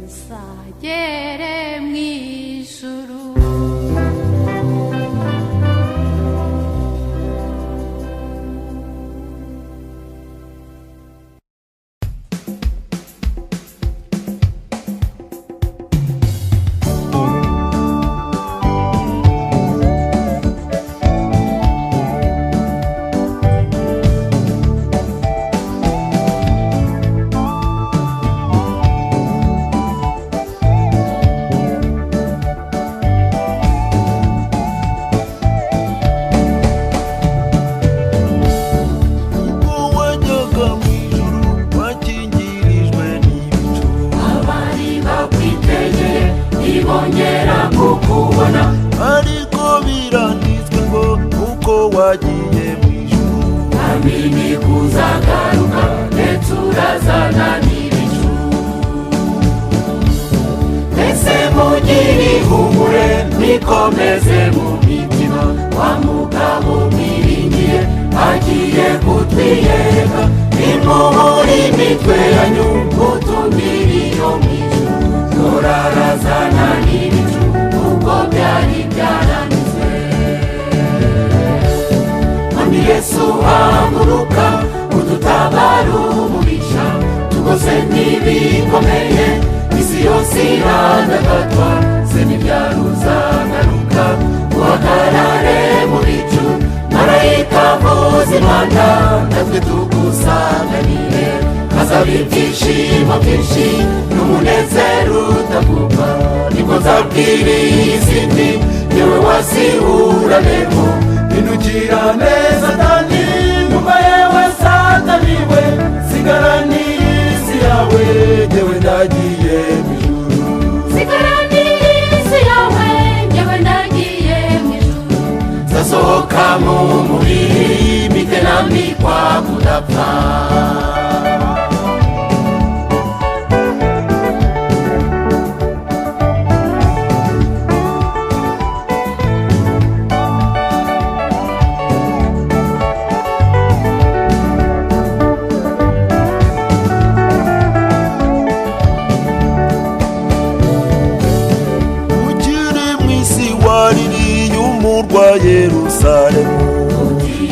tuzagere mu ijuru. Nikomeze mu mitima wa mugabo mwiringiye agiye kutwiyereka impuhuri imitwe yanyu mutumire iyo mw'ijuru turarazana n'ibicu kuko byari byaranizwe. Mwami Yesu haguruka udutabare umubisha tugose n'ibikomeye isi yose iradagadwa ntibyaruzagaruka uhagarare mu bicu marayika vuza impanda natwe tugusanganire hazaba ibyishimo byinshi n'umunezero utavuga nibwo nzabwira izindi yewe wasihuranemo indukira neza Satani nyuma yewe Satani we sigarani isi yawe yewe ndagiye mu ijuru sohoka mu mubiri mitenamikwa kudapfa. ukiri mw'isi waririye umurwa Yerusalemu,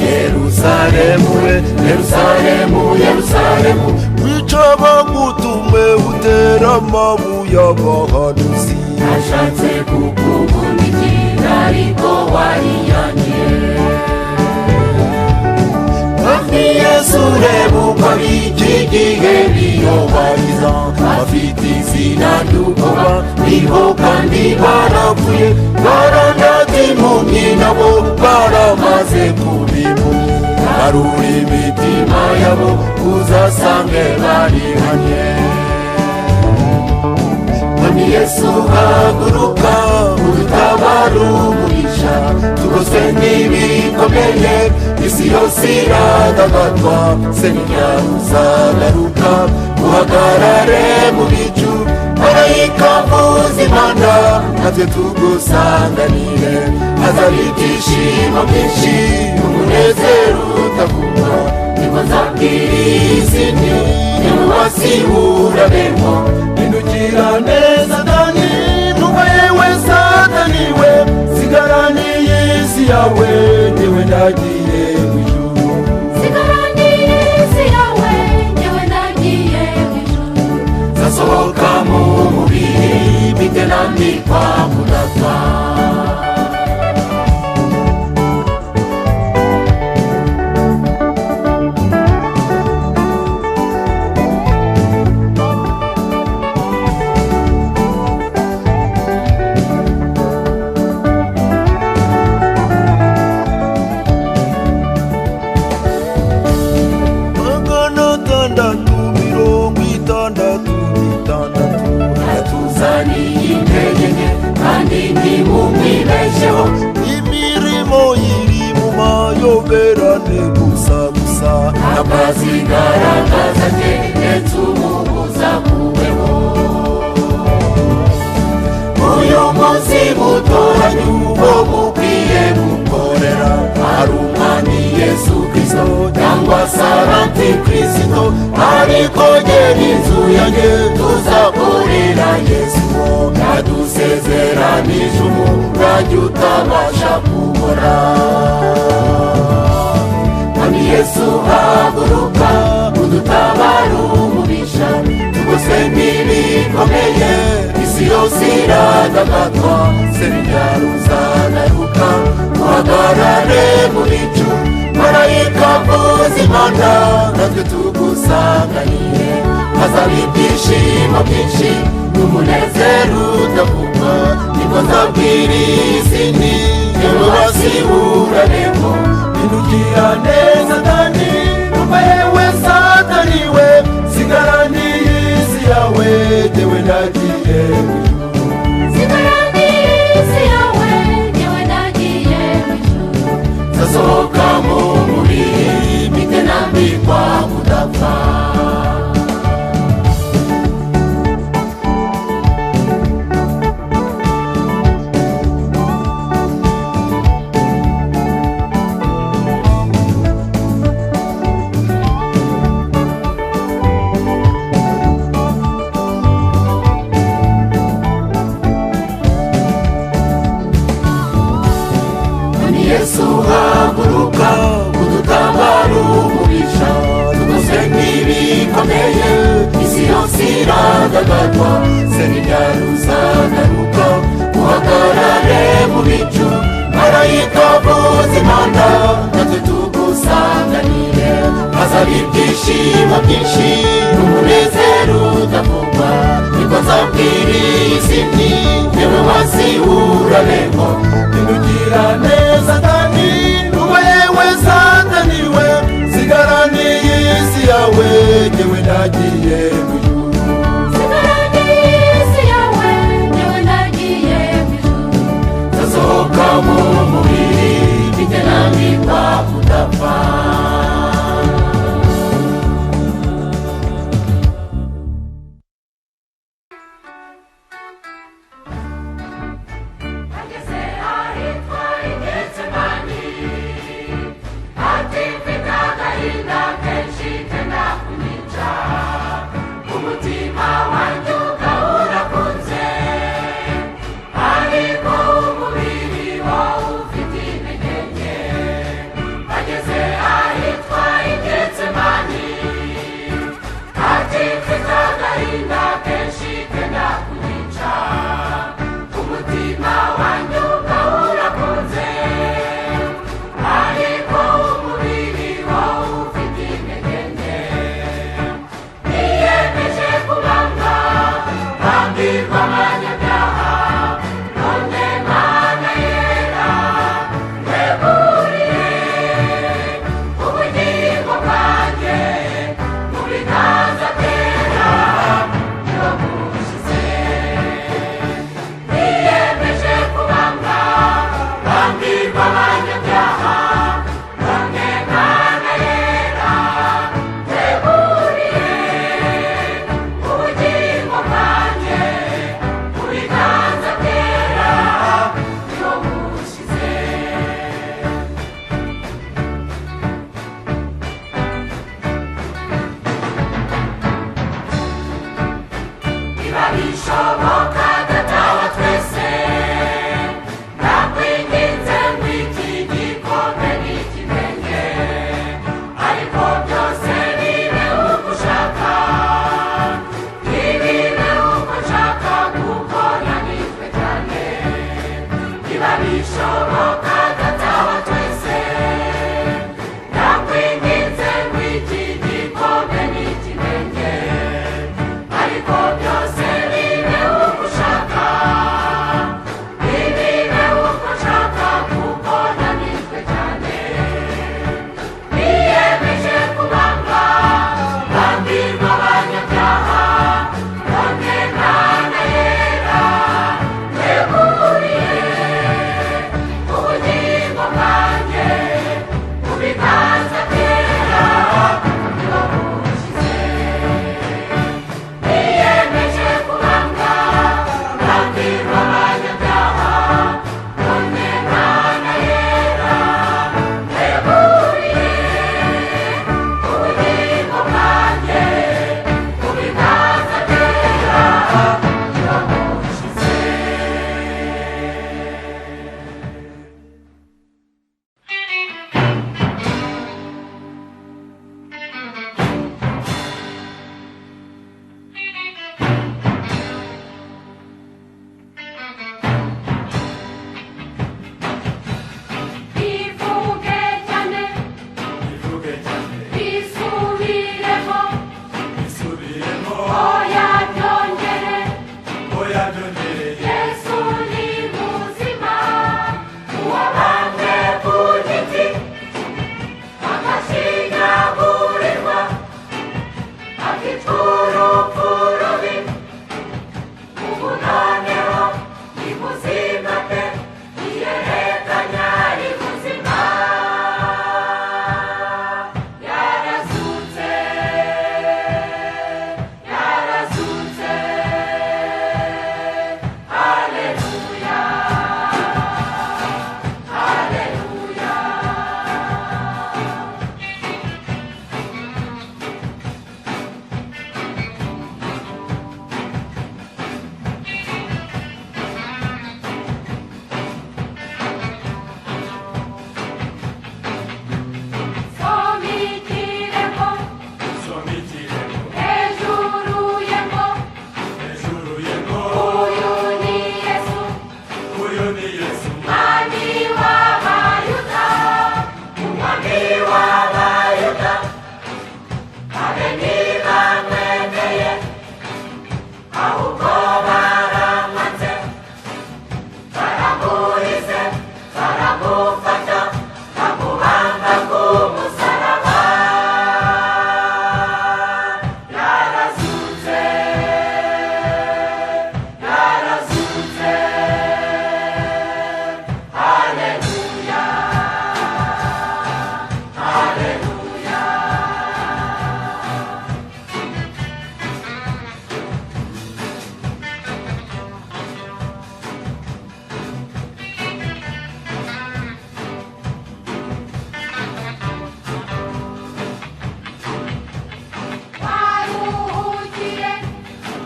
Yerusalemu we Yerusalemu Yerusalemu wica bagutume utera amabuye abahanuzi ashatse kukuvundikira ariko wariyangiye. Mwami Yesu reba uko ab'iki gihe biyobariza bafite izina ry'ubwoba niho kandi barapfuye barandata impumyi nabo baramaze kuba impumyi barura imitima yabo uzasange barihanye. Mwami Yesu haguruka udutabare umugisha tugoswe n'ibikomeye isi yose iradagadwa se ntibyaruzagaruka uhagarare mu bicu marayika vuza impanda natwe tugusanganire hazaba ibyishimo byinshi n'umunezero utavuga nibwo nzabwira izindi yewe wasihuranemo indukira neza Satani nyuma yewe Satani we sigarani isi yawe yewe ndagiye mu ijuru. Sigarani isi yawe yewe ndagiye mu ijuru. Zasohoka mu mubiri mitenamikwa kudapfa. imirimo iri mu mayoberane gusa gusa akazigaragaza ndetse umubuza kubeho. Uyu munsi mutoranye uwo mukwiye gukorera ari umwami Yesu Kristo cyangwa se Antikristo ari nikogera inzu yanjye tuzakorera Yesu yadusezeranije umurage utabasha kubora. Mwami Yesu haguruka udutabara umubisha, tugose n'ibikomeye isi yose iradagadwa, seriyari uzagaruka uhagarare mu bicu, marayika avuza impanda natwe tugusanganiye, hazaba ibyishimo byinshi n'umunezero udavugwa. Niko nzabwira isi nti yewe wasiburaremo, indugira neza Satani, umva yewe Satani we, sigaraniye isi yawe jyewe nagiye mw'ijuru. Sigaraniye isi yawe jyewe nagiye mw'ijuru. Nzasohoka mu mubiri mpite nambikwa kudapfa. Yesu haguruka udutambara umubisha, tugose n'ibikomeye isi yose iradagadwa, seriyari uzagaruka uhagarare mu bicu, marayika avuza impanda natwe tugusanganire, hazaba ibyishimo byinshi n'umunezero udavugwa. Niko nzabwira isi nti yewe wasiburaremo, indugira neza Satani, umva yewe Satani we, sigaraniye isi yawe jyewe nagiye mw'ijuru. Sigaraniye isi yawe jyewe nagiye mw'ijuru. Nzasohoka mu mubiri mpite nambikwa kudapfa. Ageze ahitwa i Getsemani,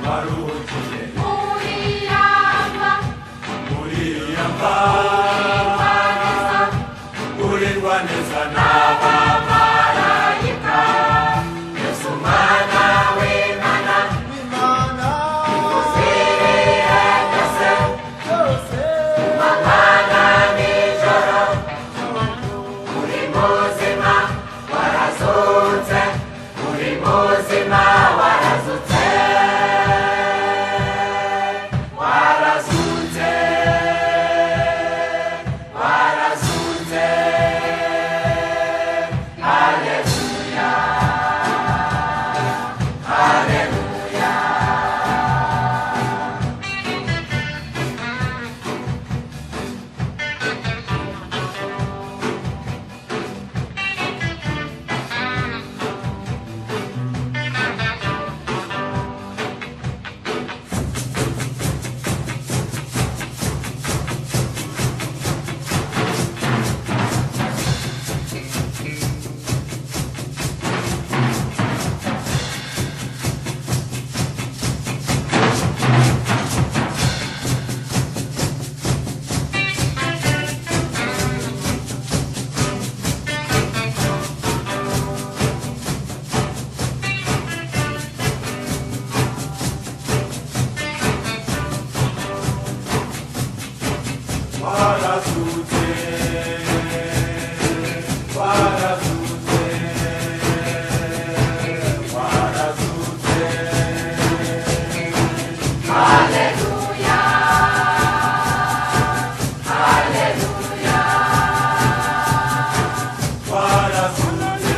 waruhukiye Uriyamba, uriya mva Imaniza, urirwa neza n'abamarayika yesu mwana w'imana uziriye byose amana nijoro uri muzima warazutse uri muzima warazutse warazutse warazutse haleluya haleluya warazutse warazutse warazutse Haleluya, Haleluya, warazutse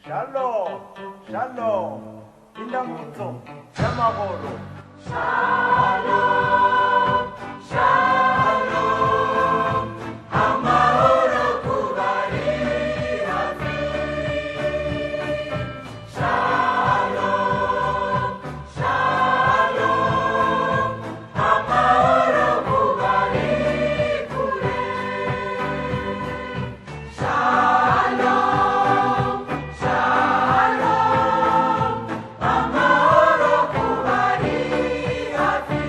Shalom, shalom, indamutso y'amahoro. amahoro kubari hafi shalom shalom amahoro kubari kure shalom shalom amahoro kubari hafi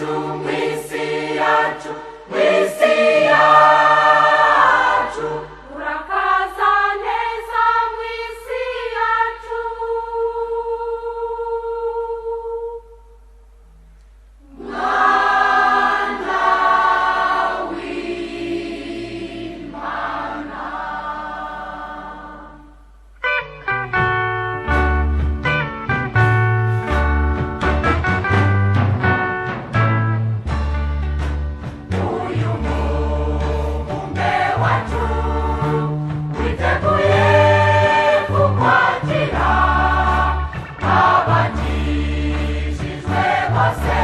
yacu mw'isi yacu mw'isi yacu urakaza neza mw'isi yacu mwana w'Imana. Uyu mubumbe wacu witeguye kukwakira abakijijwe bose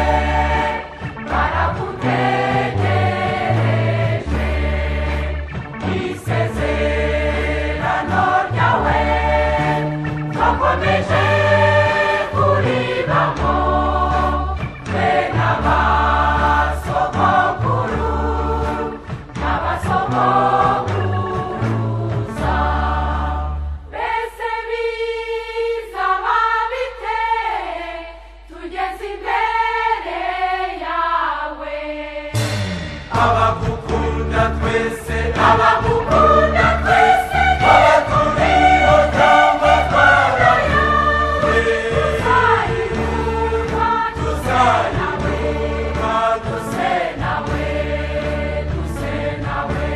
baragutegereje isezerano ryawe twakomeje kuribamo twe n'abasogokuru n'abasogokuruza mbese bizaba bite tugeze imbere yawe abagukunda twese abagukunda twese abaturiho cyangwa twarayobe tuzayirwa tuzayirwa duse nawe duse nawe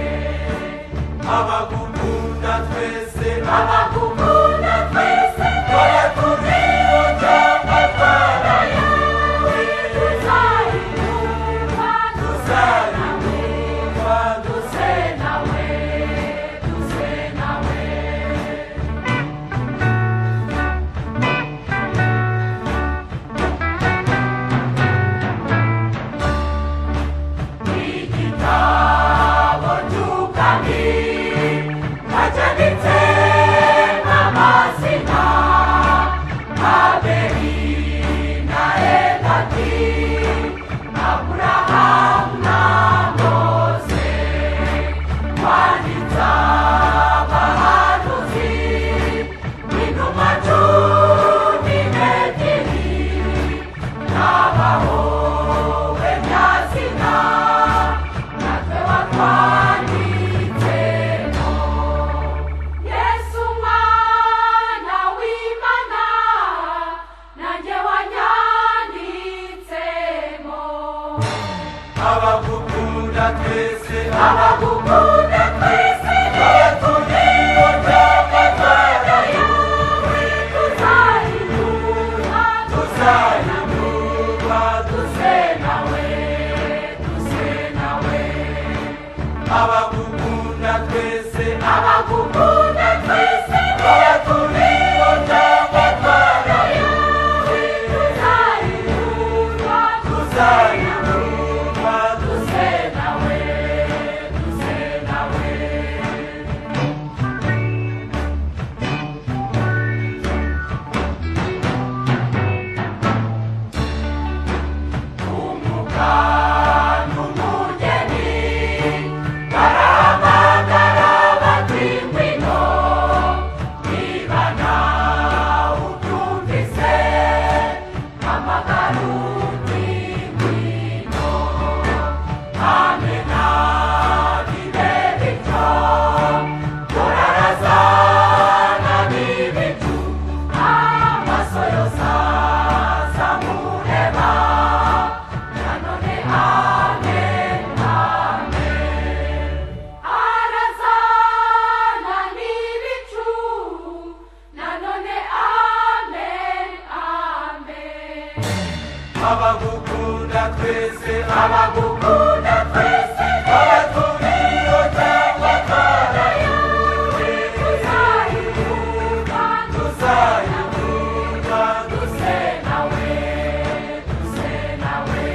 abagukunda twese abagukunda twese abaturiho cyangwa twarayobe tuzayirwa tuzayirwa duse nawe duse nawe igitabo cy'ubwami hacyanditse amazina Abeli na Enoti Aburahamu na Mose wanditse abahanuzi n'intumwa cumi n'ebyiri n'abahowe nyazina natwe watwanditsemo Yesu mwana w'Imana nanjye wanyanditsemo abagukunda twese abagukunda twese abaturiho cyangwa twarayobe tuzayirwa tuzayirwa duse nawe duse nawe abagukunda twese abagukunda twese abaturiho cyangwa twarayobe tuzayirwa tuzayirwa duse nawe duse nawe umuga n'umugeni barahamagara bati ngwino niba nawe ubyumvise hamagara uti ngwino amena bibe bityo turarazana n'ibicu amaso yose azamureba nanone amen amen arazana n'ibicu nanone amen amen abagukunda twese abagukunda twese abaturiho cyangwa twarayobe tuzayirwa tuzayirwa duse nawe duse nawe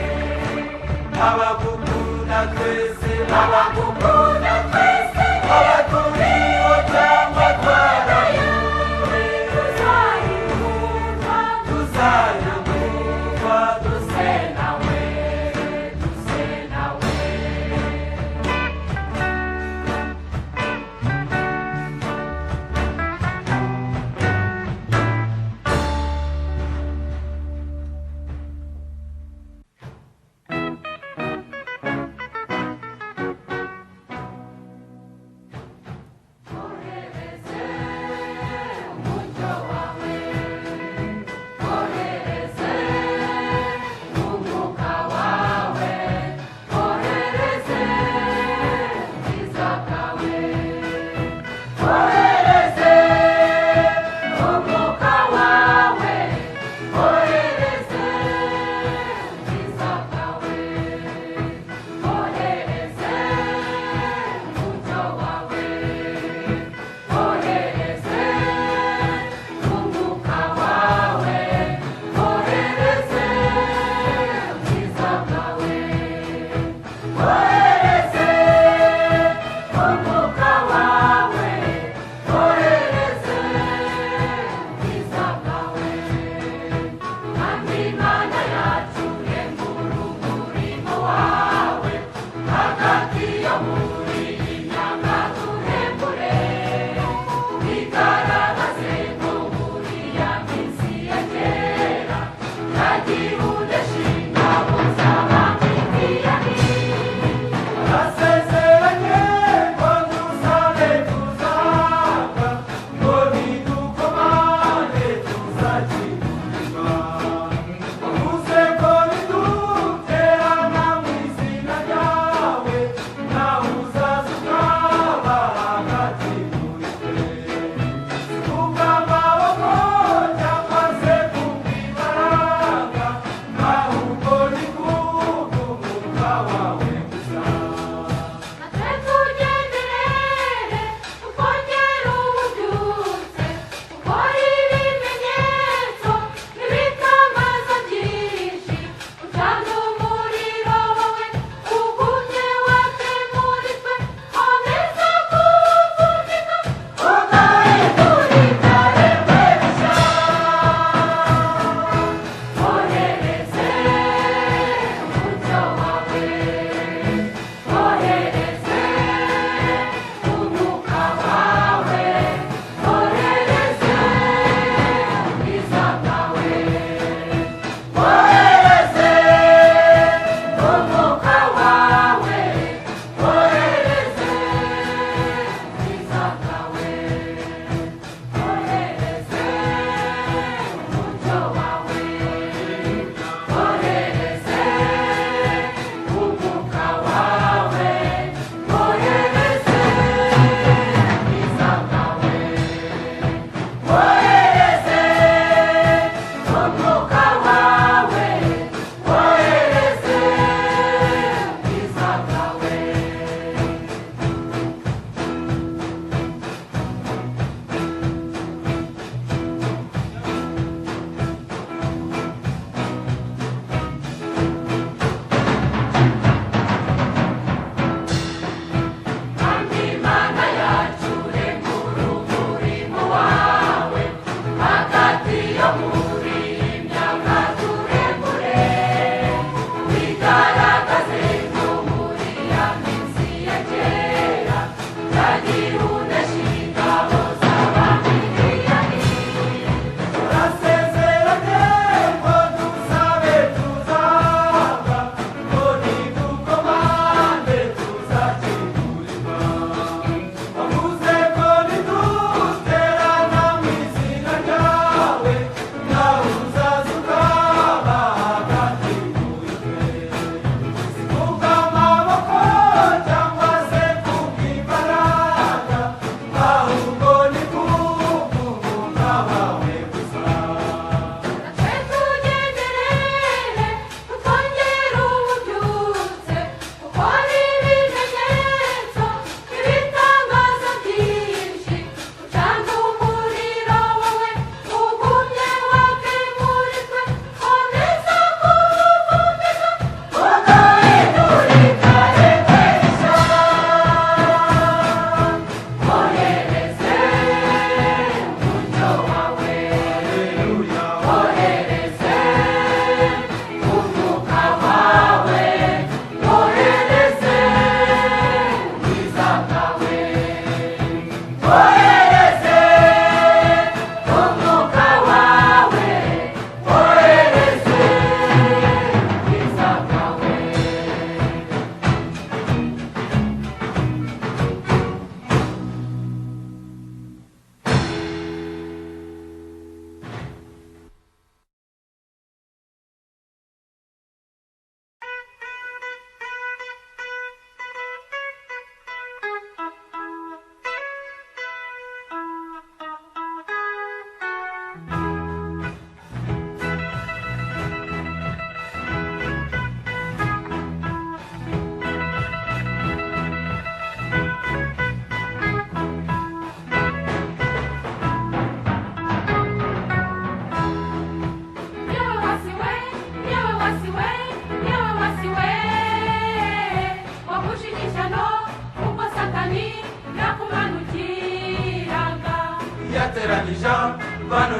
abagukunda twese abagukunda twese abaturiho cyangwa twarayobe tuzayirwa tuzayirwa duse nawe duse nawe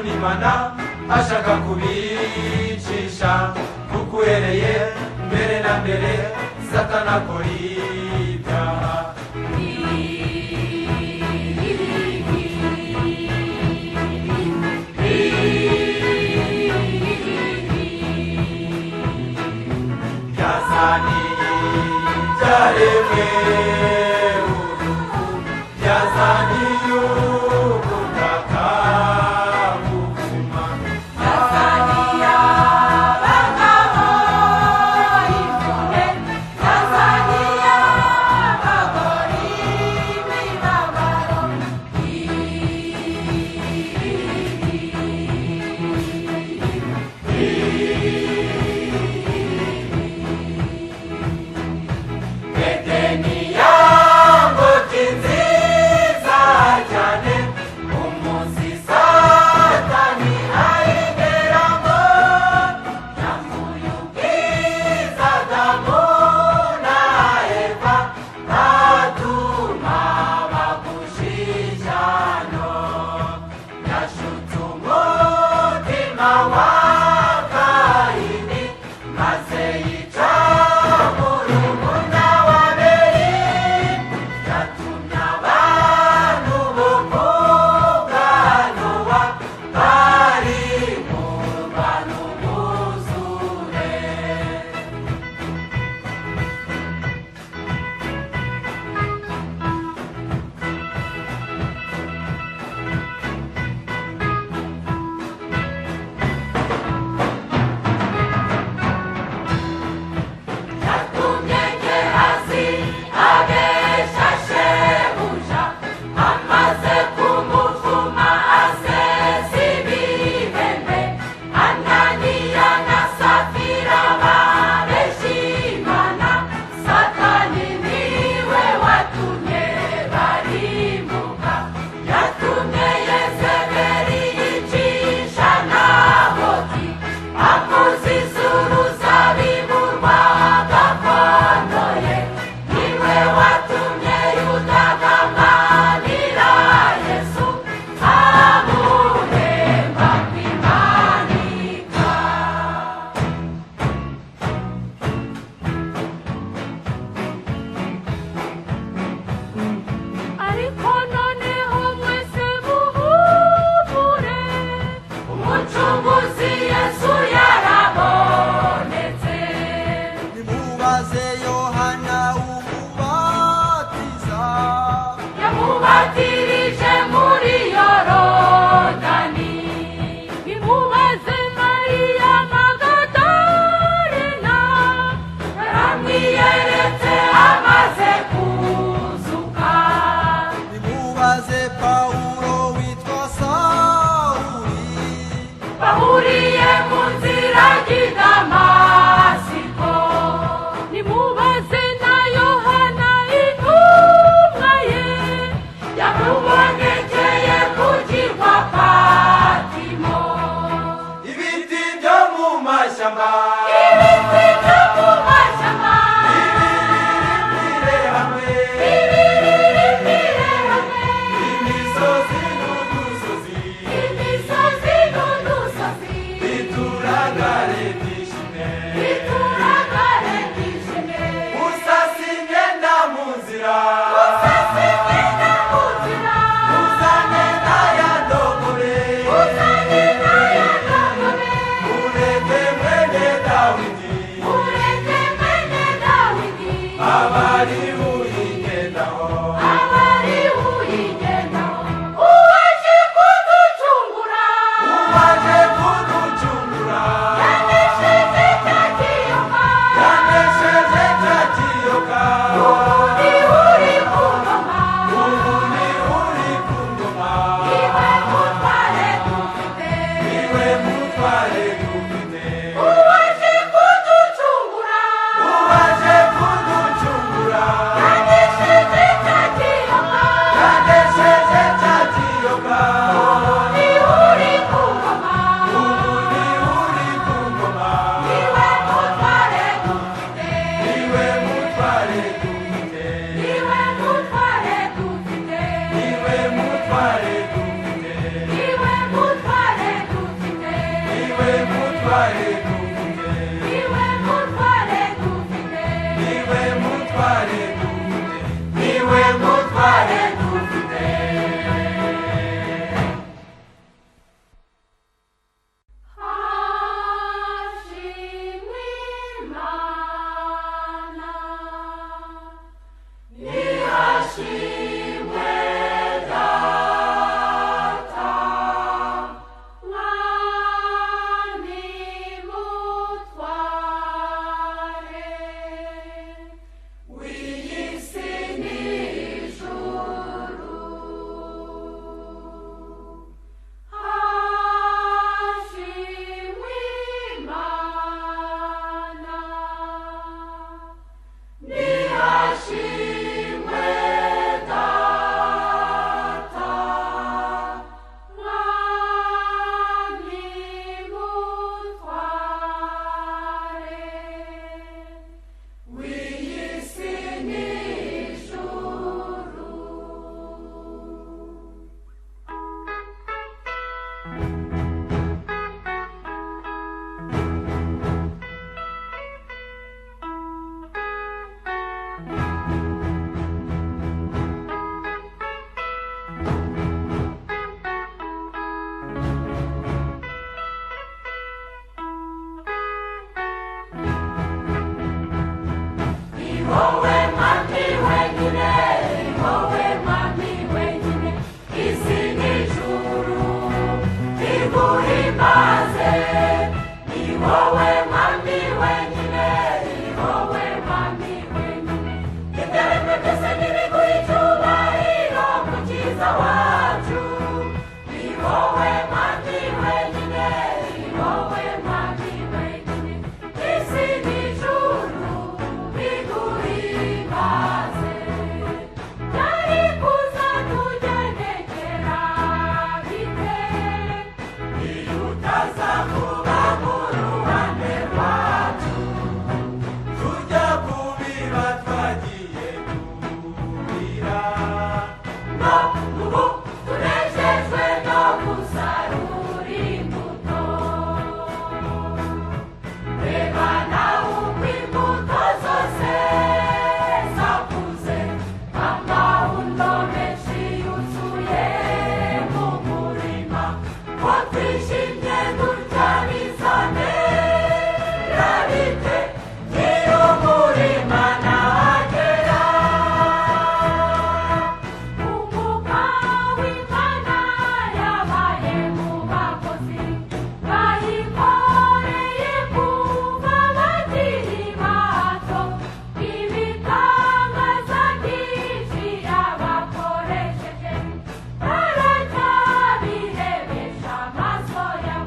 n'imana ashaka kubicisha kuko uhereye mbere na mbere satana akora ibyaha yazaniye ibyaremwe urupfu yazaniye ubutaka buzima Tanzania, bagabo imvune, Tanzania, bagori imibabaro. Edeni yango kinziza cyane umunsi satani ayigeramo Yamuye ubwiza Adamu na Eva atuma bagushyikirana yashutse umutima wa Kayini maze yica murumuna wa Abeli yatumye abantu bo ku bwa Nowa barimburwa n'umwuzure iguhimbaze, ni wowe mwami wenyine, ni wowe mwami wenyine. Ibyaremwe byose nibiguha icyubahiro, mukiza wacu, ni wowe mwami wenyine, ni wowe mwami wenyine. Isi n'ijuru biguhimbaze. Byari kuzatugendekera bite iyo utaza kuba mu ruhande rwacu, tujya kubiba twagiye kubira, none ubu tunejejwe no gusarura imbuto. Reba nawe uko imbuto zose zakuze, amahundo menshi yuzuye mu murima. Ko twishimye dutya bizamera bite nyir'umurima nahagera? Umwuka w'Imana yabaye mu bakozi, bayikoreye kuva bakiri bato. Ibitangaza byinshi yabakoresheje, baracyabirebesha amaso yabo.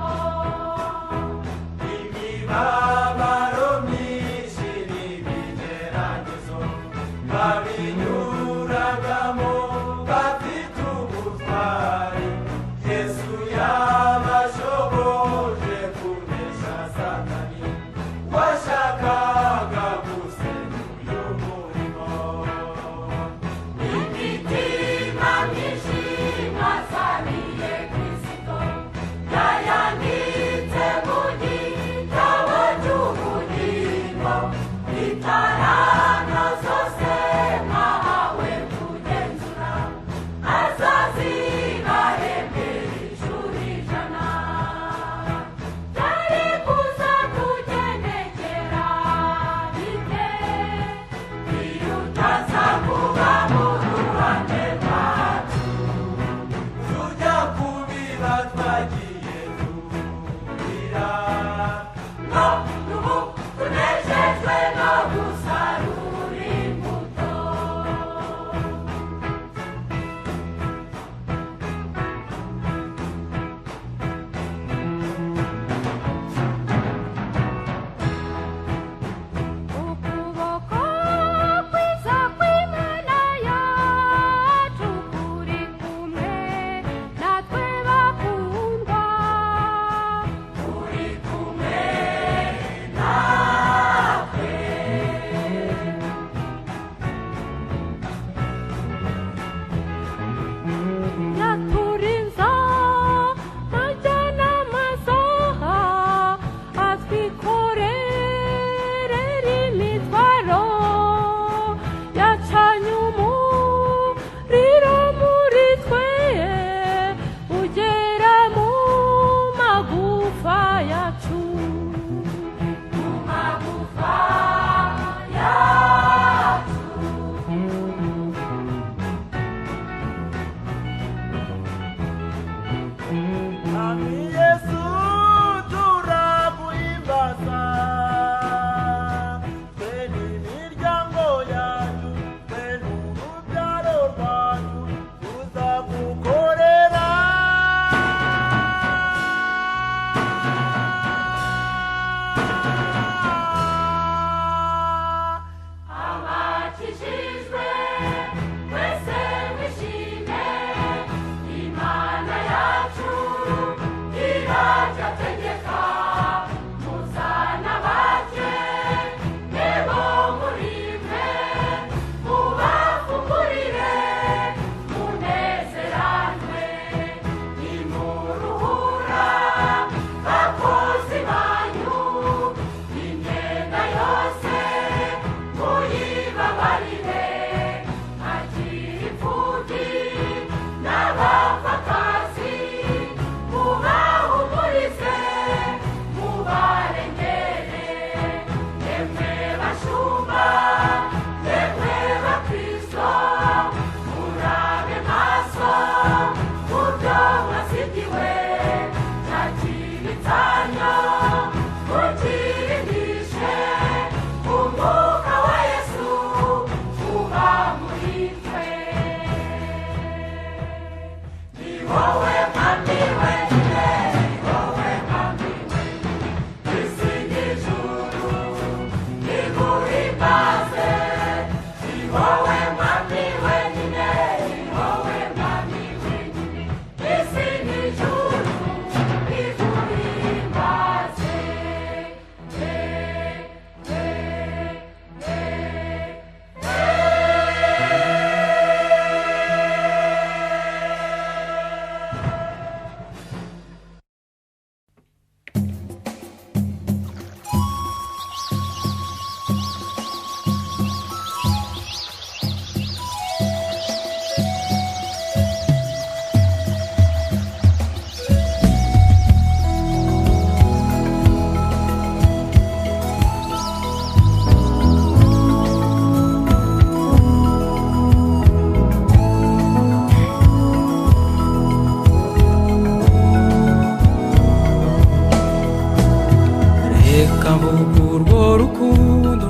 reka mvuge urwo rukundo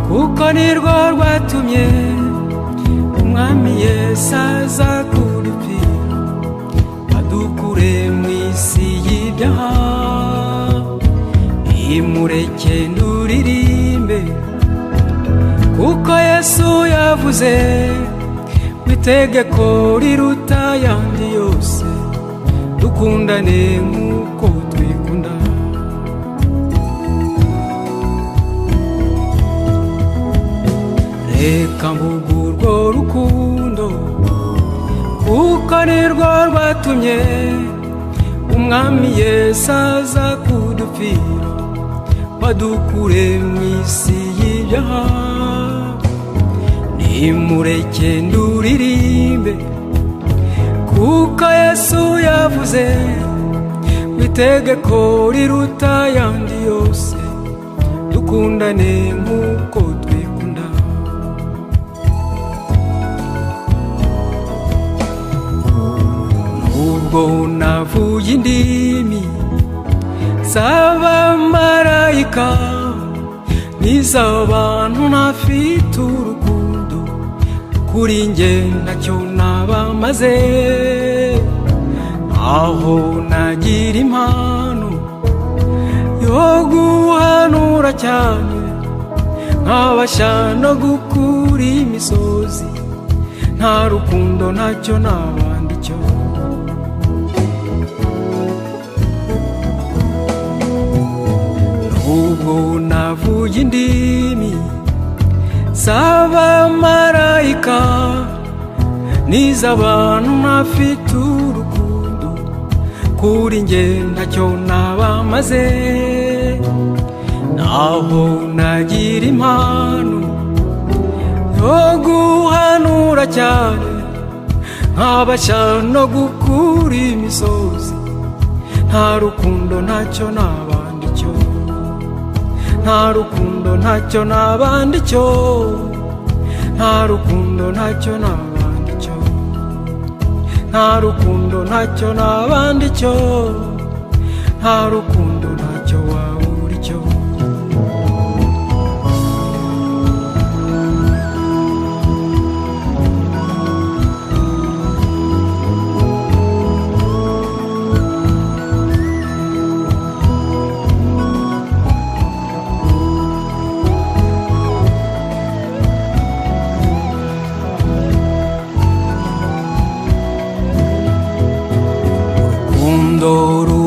kuko nirwo rwatumye umwami Yesu aza kudupfira adukure mu isi y'ibyaha. Nimureke nduririmbe kuko Yesu yavuze itegeko riruta ayandi yose, dukundane nk'uko twikunda. Reka mvuge urwo rukundo kuko nirwo rwatumye umwami Yesu aza kudupfira badukure mu isi y'ibyaha. Nimureke nduririmbe kuko Yesu yavuze itegeko riruta ayandi yose, dukundane nk'uko twikunda. Nubwo navuye indimi z'abamarayika n'iz'abantu ntafite urukundo, kuri njye ntacyo nabamaze. Aho nagira impano yo guhanura cyane, nkabasha no gukura imisozi, nta rukundo ntacyo nabandi cyo. Nubwo navuye indimi z'abamarayika n'iz'abantu ntafite urukundo, kuri njye ntacyo nabamaze. Naho nagira impano yo guhanura cyane, nkabasha no gukura imisozi, nta rukundo ntacyo nabandi cyo. Nta rukundo ntacyo nabandi cyo, nta rukundo ntacyo nabandi cyo, nta rukundo ntacyo nabandi cyo, nta rukundo ntacyo wabura cyo.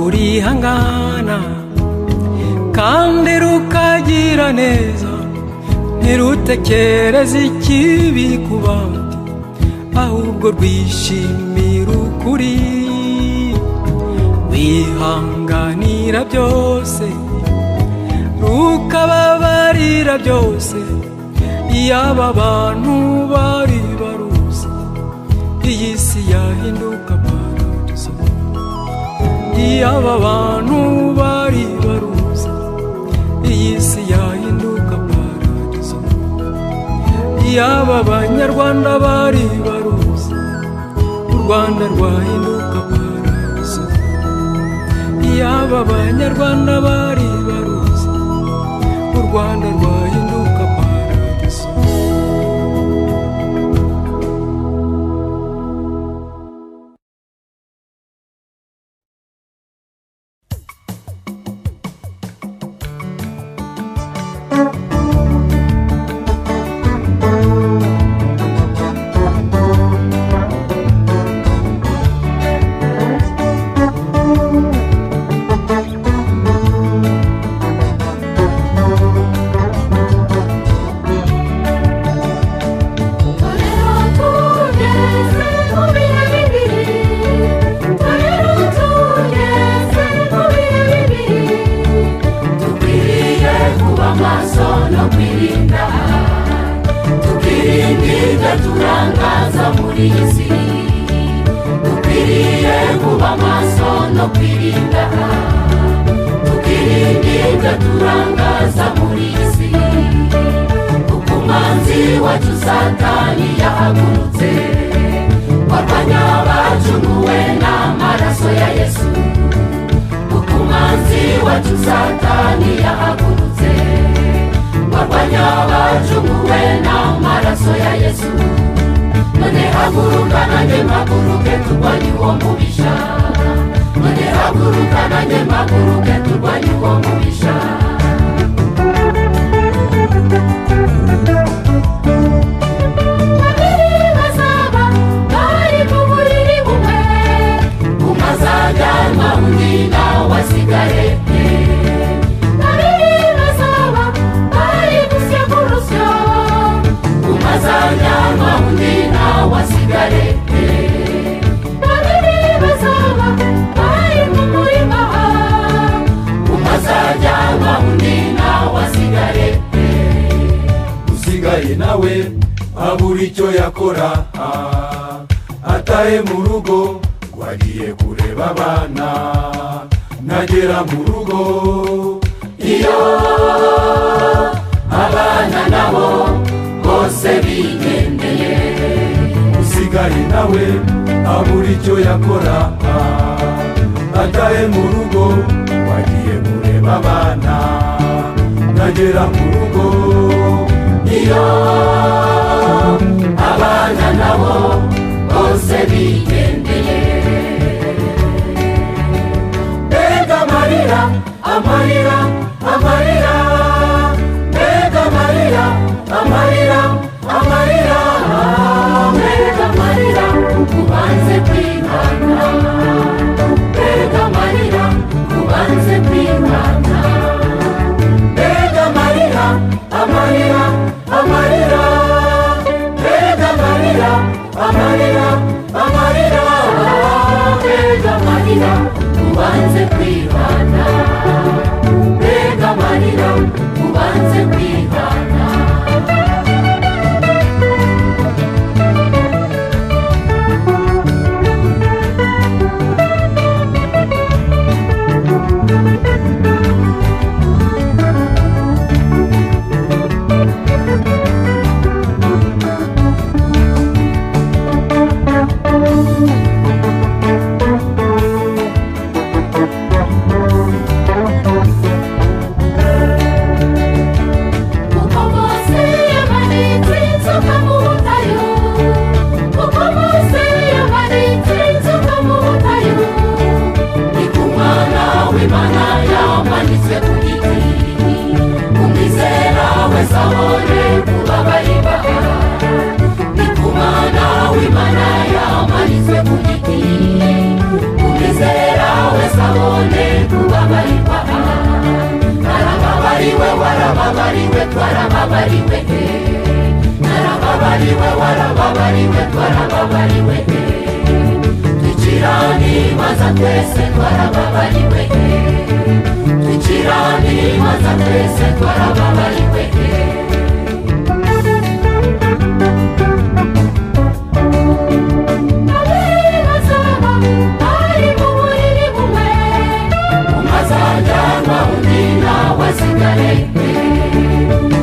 Rurihangana kandi rukagira neza, ntirutekereze ikibi ku bandi, ahubwo rwishimira ukuri. Rwihanganira byose, rukababarira byose. Iyaba abantu bari baruzi, iyi si yahinduka paradizo. Iyaba abantu bari baruzi, iyi si yahinduka paradizo. Iyaba abanyarwanda bari baruzi, u Rwanda rwahinduka paradizo. Iyaba abanyarwanda bari baruzi, u Rwanda rwahinduka paradizo. turangaza muri iyi si, dukwiriye kuba maso no kwirinda, tukirinda turangaza muri iyi si, kuko umwanzi wacu Satani yahagurutse warwanya abacunguwe n'amaraso ya Yesu, kuko umwanzi wacu Satani maso ya Yesu. None haguruka nanjye mpaguruke turwanye uwo mubisha. None haguruka nanjye mpaguruke turwanye uwo mubisha. Babiri bazaba bari mu buriri bumwe, umwe azajyanwa undi nawe asigare. Babiri bazaba bari gusya ku rusyo, umwe azajyanwa undi nawe asigare. Babiri bazaba bari mu murima, umwe azajyanwa undi nawe asigare. usigaye nawe abura icyo yakora, atahe mu rugo wagiye kureba abana. Nagera mu rugo Iyo abana nabo bose bigendeye, usigaye nawe abura icyo yakora, atahe mu rugo wagiye kureba abana. Nagera mu rugo iyo abana nabo bose bigendeye. Mbega amarira, amarira, amarira, mbega amarira, amarira, amarira, mbega amarira, ubanze kwihana. Mbega amarira, ubanze kwihana. Mbega amarira, amarira, amarira, mbega amarira, amarira, amarira, mbega amarira, ubanze kwihana. Mbega amarira, ubanze kwihana. Kuko Mose yamanitse inzoka mu butayu, kuko Mose yamanitse inzoka mu butayu, ni ku mwana w'Imana yamanitswe ku giti. Umwizera wese abone kubabarirwa. Ni ku mwana w'Imana yamanitswe ku giti. Umwizera wese abone kubabarirwa. Narababariwe, warababariwe, twarababariwe. Narababariwe, warababariwe, twarababariwe. Twicirane imanza twese twarababariwe. Twicirane imanza twese twarababariwe. Babiri bazaba bari mu buriri bumwe, umwe azajyanwa undi nawe asigare.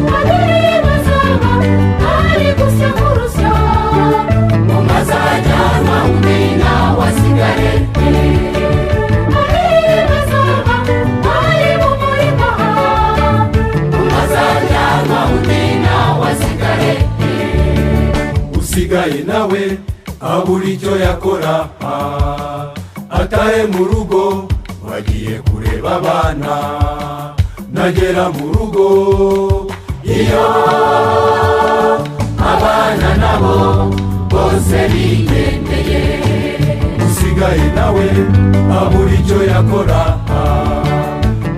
Babiri bazaba bari gusya ku rusyo, umwe azajyanwa undi nawe asigare. Babiri bazaba bari mu murima, umwe azajyanwa undi nawe asigare. usigaye nawe abura icyo yakora, atahe mu rugo wagiye kureba abana. Nagera mu rugo iyo abana nabo bose bigendeye, usigaye nawe abura icyo yakora,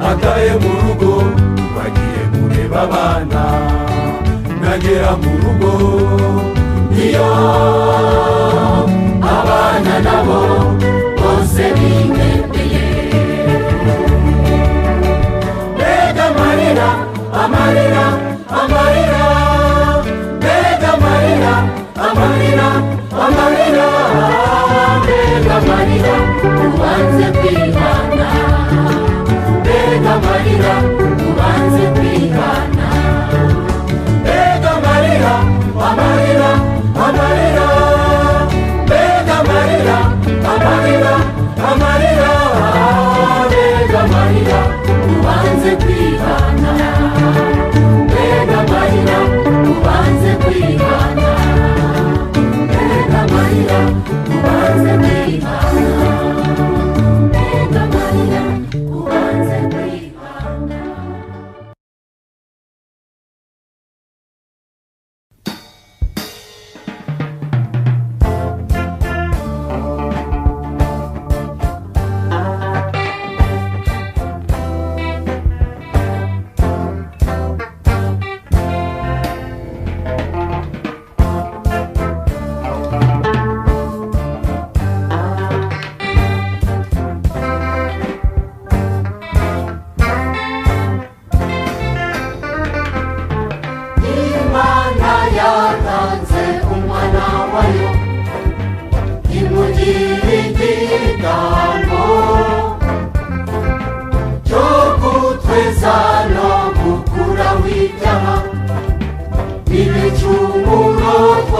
atahe mu rugo wagiye kureba abana. Nagera mu rugo iyo abana nabo bose bigendeye. Mbega amarira, amarira, amarira, mbega amarira, amarira, amarira, mbega amarira, ubanze kwihana. Mbega amarira, ubanze kwihana. Mbega amarira, amarira, amarira, mbega amarira, amarira, amarira, mbega amarira, ubanze kwihana. Mbega amarira, ubanze kwihana.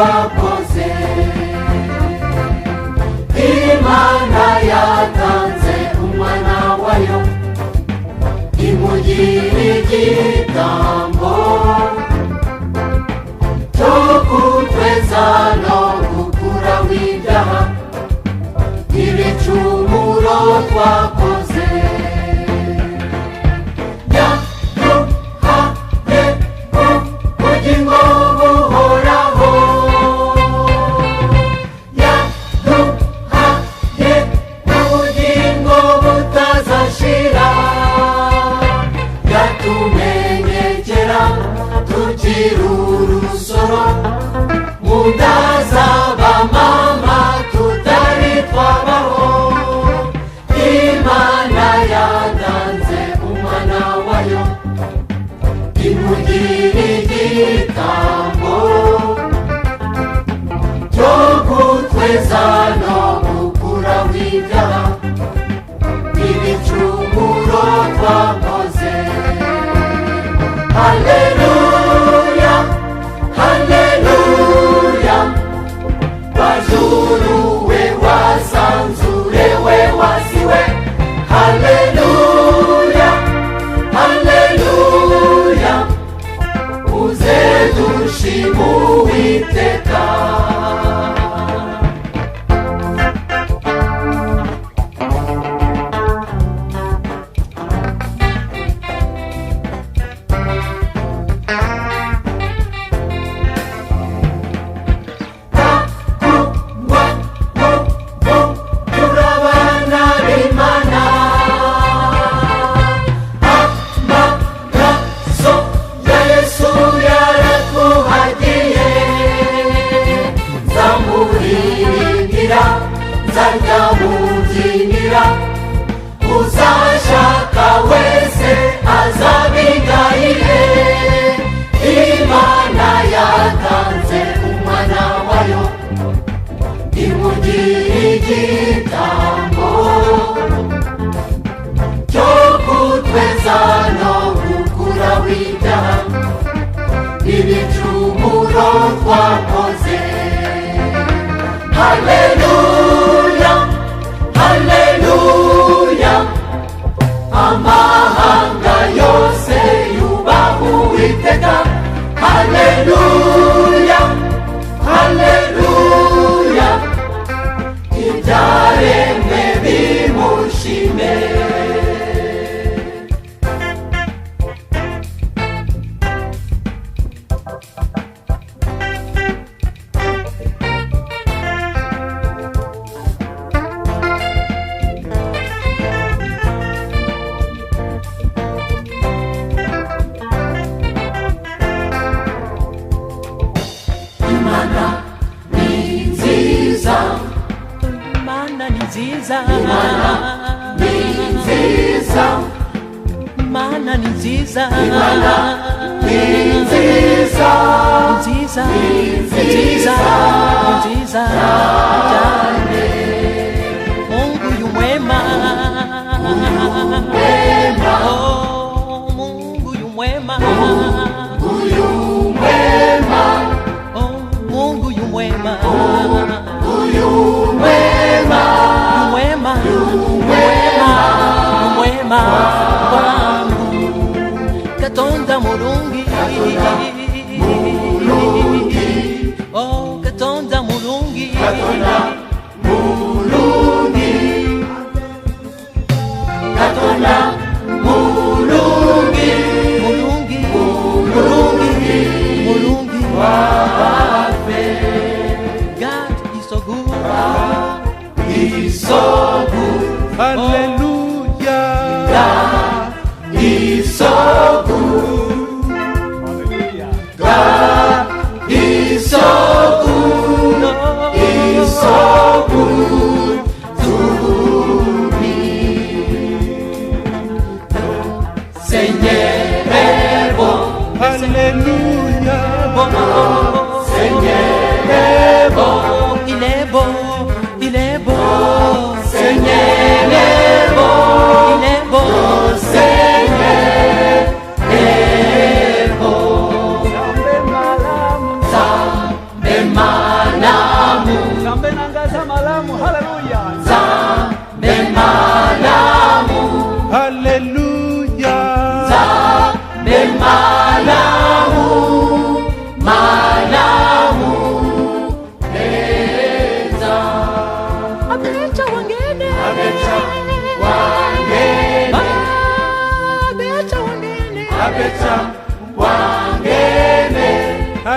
twakoze. Imana yatanze umwana wayo imugira igitambo cyo kutweza no gukuraho ibyaha ibicumuro twakoze. Yaduhaye ubugingo buhoraho, yaduhaye ubugingo butazashira, yatumenyekera tukiri urusoro mu nda z'abamama tutari twabaho. Imana yatanze umwana wayo imugira igitambo cyo kutweza no gukuraho ibyaha ibicumuro twakoze. Haleluya, haleluya, wajuru we wasanzure we wasiwe. Haleluya, haleluya, uze dushime Uwiteka. Nzamubyinira uzashaka wese azabigayire. Imana yatanze umwana wayo imugira igitambo cyo kutweza no gukuraho ibyaha ibicumuro twakoze. Haleluya, haleluya, amahanga yose yubaha Uwiteka. Haleluya, haleluya, ibyaremwe bimushime. Imana ni nziza, Imana ni nziza, Imana ni nziza, Imana ni nziza, Imana ni nziza, nziza, nziza, nziza cyane. Mungu yu mwema, oh Mungu yu mwema, uyu mwema, oh Mungu yu mwema, uyu mwema, mwema, mwema, mwema wangu, Katonda mulungi, oh Katonda mulungi, Katonda mulungi, Katonda mulungi, mulungi, mulungi, mulungi wafe. God is so good, He's so good, Hallelujah. God is so good, God is so good, He's so good to me. Señerebo, Hallelujah. Señerebo, ilebo, ilebo, Señerebo, ilebo,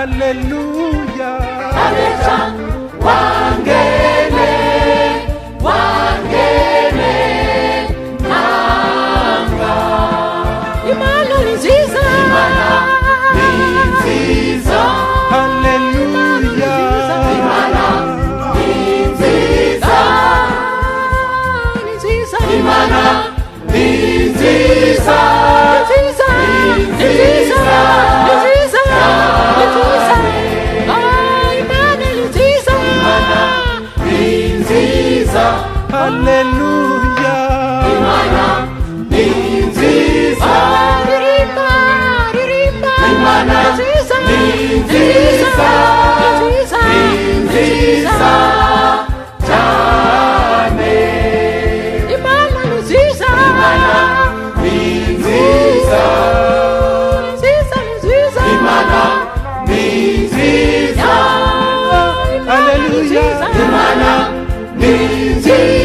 haleluya abesha wangene nanga imana ni nziza haleluya imana ni nziza imana ni nziza haleluya imana ni nziza imana ni nziza cyane imana ni nziza imana ni nziza haleluya imana ni nziza